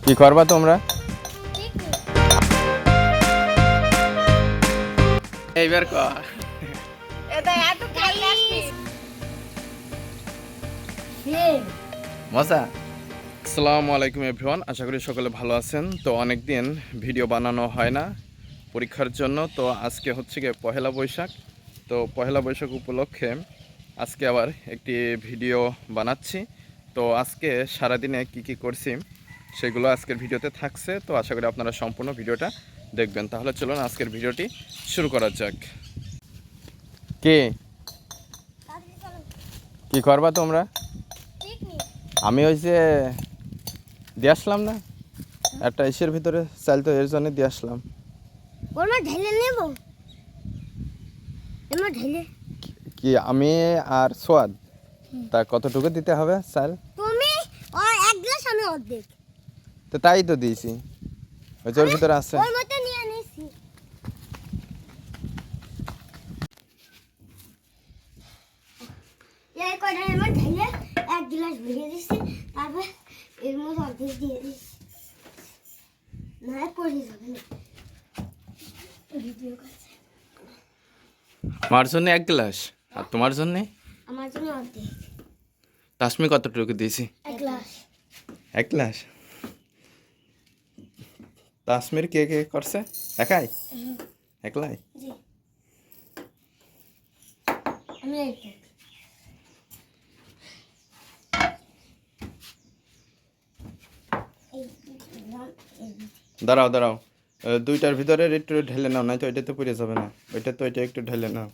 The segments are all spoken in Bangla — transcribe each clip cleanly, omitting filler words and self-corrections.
কি করবা তোমরা? এইবার কর এটা এত খালি আসছিস মজা। আসসালামু আলাইকুম এভরিওয়ান, আশা করি সকলে ভালো আছেন। তো অনেক দিন ভিডিও বানানো হয় না পরীক্ষার জন্য। তো আজকে হচ্ছে গিয়ে পহেলা বৈশাখ। তো পহেলা বৈশাখ উপলক্ষে আজকে আবার একটি ভিডিও বানাচ্ছি। তো আজকে সারাদিনে কি করছি সেগুলো আজকের ভিডিওতে থাকছে। তো আশা করি আপনারা সম্পূর্ণ ভিডিওটা দেখবেন। তাহলে চলুন আজকের ভিডিওটি শুরু করা যাক। কি করবা তোমরা? আমি ওই যে দিয়ে আসলাম না একটা ইসের ভিতরে চাল, তো এর জন্য দিয়ে আসলাম। ঢেলে নেব কি আমি আর সোয়াদ তা কতটুকু দিতে হবে চাল? তুমি এক গ্লাস, আমি অর্ধেক। তো তাই তো দিয়েছি, ওই যে ওর ভিতরে আছে। ওর মতো নিয়ে নিছি। এই কয়টা আমার ঢেলে এক গ্লাস ভরে দিছি, তারপর এর মধ্যে অর্ধেক দিয়ে দিছি। না পড়ে যাবে না ভিডিও কাছে। আমার জন্য এক গ্লাস আর তোমার জন্য? আমার জন্য অর্ধেক। তাসমি কতটুকু দিয়েছি? এক গ্লাস। এক গ্লাস। তাসমির কে কে করছে? একাই? একলাই? জি, আমি এইটা। দাঁড়াও দাঁড়াও, দুইটার ভিতরে একটু ঢেলে নাও, নাই তো এটা তো পুড়ে যাবে না। ওইটা তো এটা একটু ঢেলে নাও।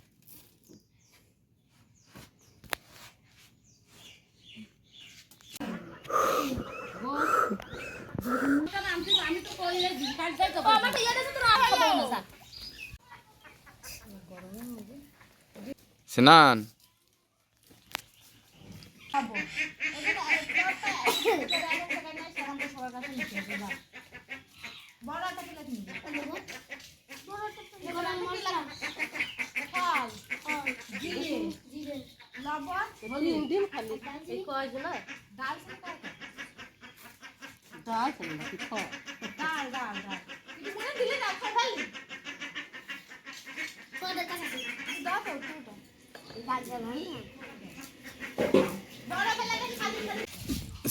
সিনান,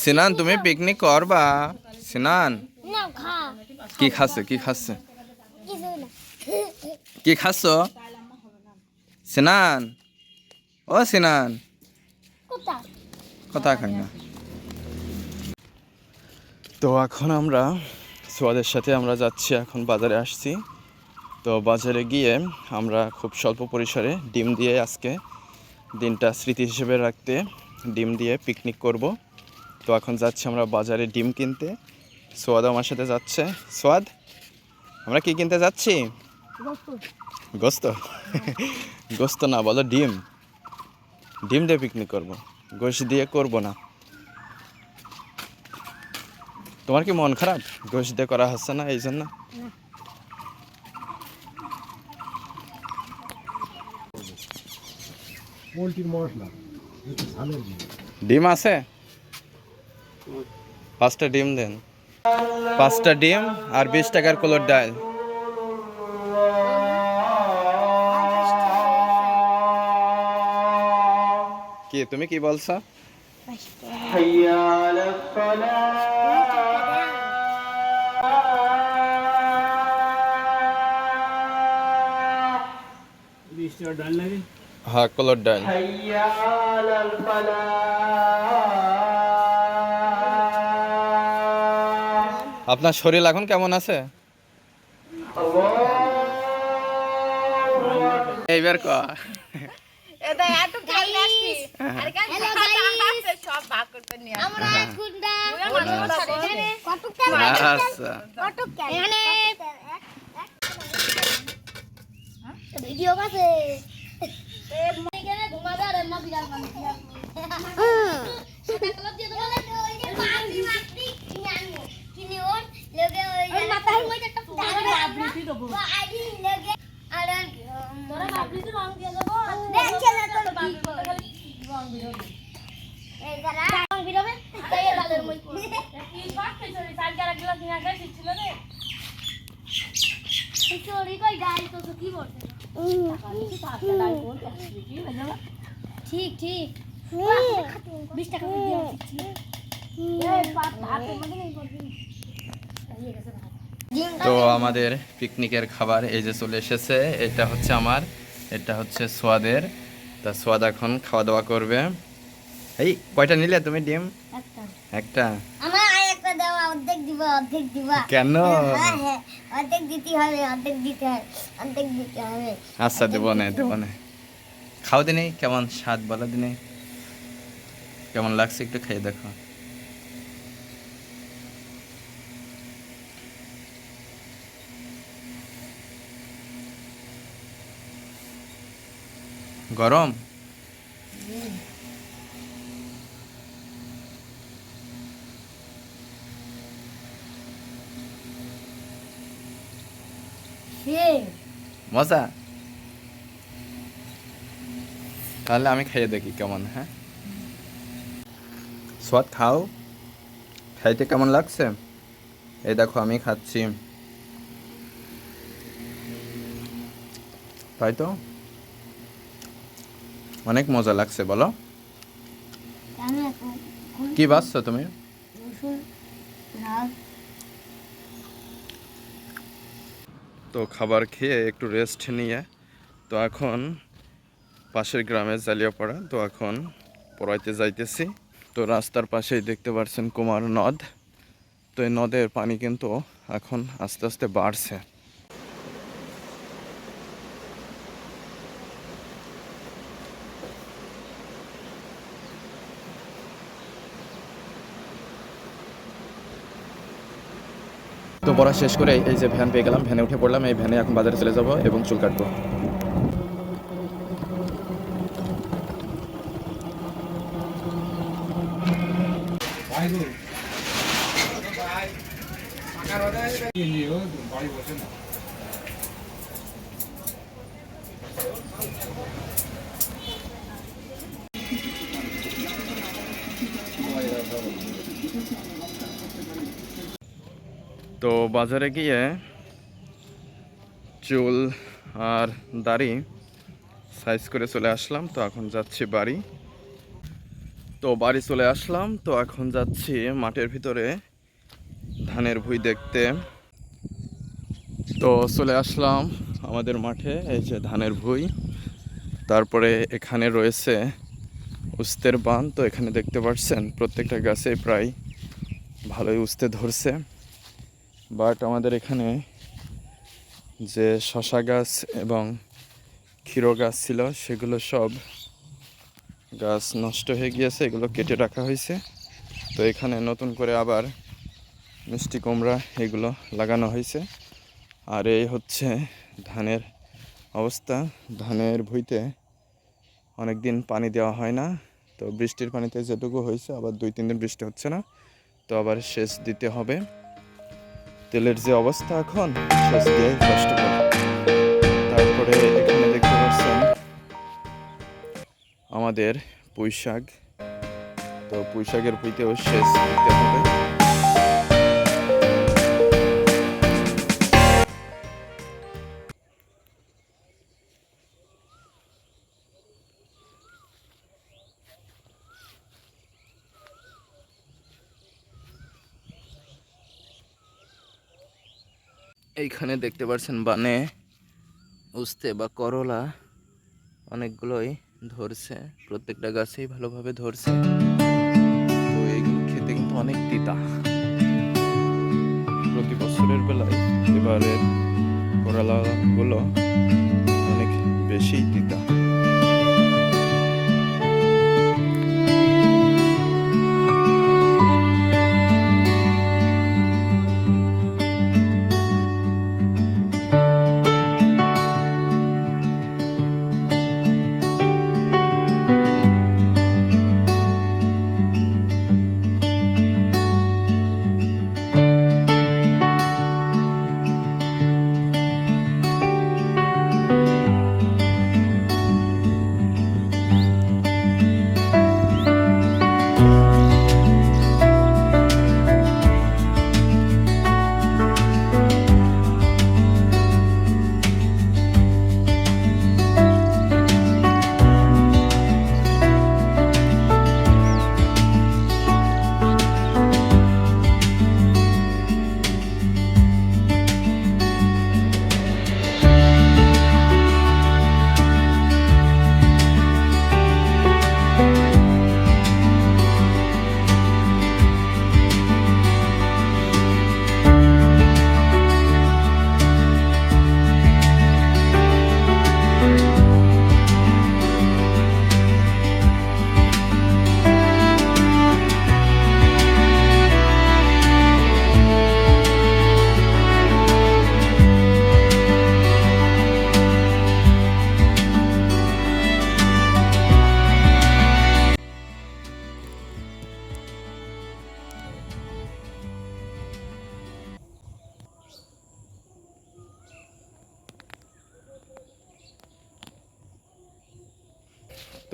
সিনান তুমি পিকনিক করবা? সিনান কি খাচ্ছে? কি খাচ্ছে? কি খাচ্ছ সিনান? ও সিনান, কথা খাই না। তো এখন আমরা সোয়াদের সাথে আমরা যাচ্ছি, এখন বাজারে আসছি। তো বাজারে গিয়ে আমরা খুব স্বল্প পরিসরে ডিম দিয়ে আজকে দিনটা স্মৃতি হিসেবে রাখতে ডিম দিয়ে পিকনিক করব। তো এখন যাচ্ছি আমরা বাজারে ডিম কিনতে। সোয়াদ আমার সাথে যাচ্ছে। সোয়াদ, আমরা কি কিনতে যাচ্ছি? গোস্ত? গোস্ত না, বলো ডিম। ডিম দিয়ে পিকনিক করব, গোশ দিয়ে করব না। তোমার কি মন খারাপ গোশ দিয়ে করা হচ্ছে না এই জন্য? ডিম আছে? 5টা ডিম দেন। 5টা ডিম আর 20 টাকার কলর ডাল। কি তুমি কি বলছো? হ্যাঁ, কলর ডাল। আপনার শরীর এখন কেমন আছে? এইবার কর এটা এত খালি আসছিস আর কেন সব ভাগ করতে নিয়ে আমরা গুন্ডা কটক কেন আচ্ছা কটক কেন এখানে ভিডিও কাছে এখানে ঘুমাবে আর এমন বিড়াল মানে সেটা কলপ দিয়ে দেবো মাটি মাটি কিনে ওর লগে ওই মাথার মধ্যে একটা বাবলি দেবো আইডি লগে আর তোরা বাবলি রং দিয়ে দেবো দেখছ না তোর রং বিরবে এই যারা রং বিরবে তাই ডালের মধ্যে কি বাট খাইছরি চাল গারা গ্লাস চোরি কই গাড়ি তো কি বলতে ঠিক ঠিক 20 টাকা দিয়ে দিচ্ছি তো আমাদের পিকনিকের খাবার এই যে চলে এসেছে। এটা হচ্ছে আমার, এটা হচ্ছে সোয়াদের। তা সোয়াদ এখন খাওয়া দাওয়া করবে। এই কয়টা নিলে তুমি ডিম? একটা। আমার আরেকটা দাও, অর্ধেক দিবা, অর্ধেক দিবা। কেন? হ্যাঁ, অর্ধেক দিতে হবে, অর্ধেক দিতে হবে, অর্ধেক দিতে হবে। আচ্ছা দেবো না, দেবো না। খাও দিনে কেমন স্বাদ বলো দিনে, কেমন লাগছে একটু খেয়ে দেখো। গরম? মজা? তাহলে আমি খেয়ে দেখি কেমন। হ্যাঁ সোয়াদ খাও, খাইতে কেমন লাগছে? এই দেখো আমি খাচ্ছি, তাই তো অনেক মজা লাগছে। বলো কি বাসছো তুমি? তো খাবার খেয়ে একটু রেস্ট নিয়ে তো এখন পাশের গ্রামে জালিয়াপাড়া, তো এখন পড়াইতে যাইতেছি। তো রাস্তার পাশেই দেখতে পাচ্ছেন কুমার নদ। তো এই নদের পানি কিন্তু এখন আস্তে আস্তে বাড়ছে। তো পড়া শেষ করে এই যে ভ্যান পেয়ে গেলাম, ভ্যানে উঠে পড়লাম। এই ভ্যানে এখন বাজারে চলে যাব এবং চুল কাটবো। তো বাজারে গিয়ে চুল আর দাড়ি সাইজ করে চলে আসলাম। তো এখন যাচ্ছি বাড়ি। তো বাড়ি চলে আসলাম। তো এখন যাচ্ছি মাঠের ভিতরে ধানের ভুঁই দেখতে। তো চলে আসলাম আমাদের মাঠে, এই যে ধানের ভুঁই। তারপরে এখানে রয়েছে উস্তের বান। তো এখানে দেখতে পাচ্ছেন প্রত্যেকটা গাছে প্রায় ভালোই উস্তে ধরছে। বাট আমাদের এখানে যে শশা গাছ এবং ক্ষীর গাছ ছিল সেগুলো সব গাছ নষ্ট হয়ে গিয়েছে, এগুলো কেটে রাখা হয়েছে। তো এখানে নতুন করে আবার মিষ্টি কুমড়া এগুলো লাগানো হয়েছে। আর এই হচ্ছে ধানের অবস্থা। ধানের ভুঁইতে অনেক দিন পানি দেওয়া হয় না। তো বৃষ্টির পানিতে যেটুকু হয়েছে, আবার 2-3 দিন বৃষ্টি হচ্ছে না, তো আবার সেচ দিতে হবে। তেলের যে অবস্থা এখন, সেচ দিয়ে কষ্ট করে। তারপরে এখানে দেখতে পাচ্ছেন আমাদের পুঁই শাক। তো পুঁই শাকের ভুঁইতেও সেচ দিতে হবে। এইখানে দেখতে পাচ্ছেন বানে উস্তে বা করলা অনেকগুলোই ধরছে, প্রত্যেকটা গাছেই ভালোভাবে ধরছে। তো এইগুলো খেতে কিন্তু অনেক তিতা। প্রতি বছরের বেলায় এবারের করলাগুলো অনেক বেশি তিতা।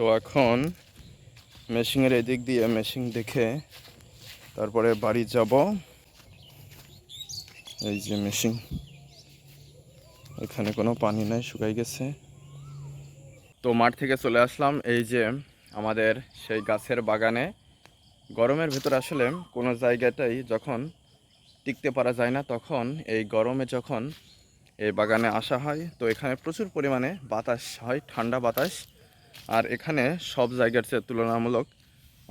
তো এখন মেশিনের এদিক দিয়ে মেশিন দেখে তারপরে বাড়ি যাব। এই যে মেশিন, এখানে কোনো পানি নাই, শুকাই গেছে। তো মাঠ থেকে চলে আসলাম এই যে আমাদের সেই গাছের বাগানে। গরমের ভেতর আসলে কোনো জায়গাটাই যখন টিকতে পারা যায় না, তখন এই গরমে যখন এই বাগানে আসা হয়, তো এখানে প্রচুর পরিমাণে বাতাস হয়, ঠান্ডা বাতাস। আর এখানে সব জায়গার চেয়ে তুলনামূলক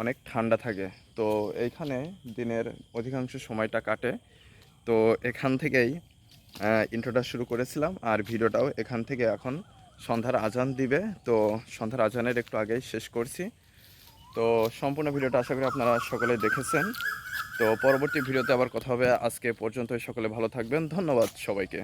অনেক ঠান্ডা থাকে। তো এইখানে দিনের অধিকাংশ সময়টা কাটে। তো এখান থেকেই ইন্ট্রোটা শুরু করেছিলাম, আর ভিডিওটাও এখান থেকে এখন সন্ধ্যার আজান দিবে, তো সন্ধ্যার আজানের একটু আগেই শেষ করছি। তো সম্পূর্ণ ভিডিওটা আশা করি আপনারা সকলে দেখেছেন। তো পরবর্তী ভিডিওতে আবার কথা হবে। আজকে পর্যন্ত সকলে ভালো থাকবেন, ধন্যবাদ সবাইকে।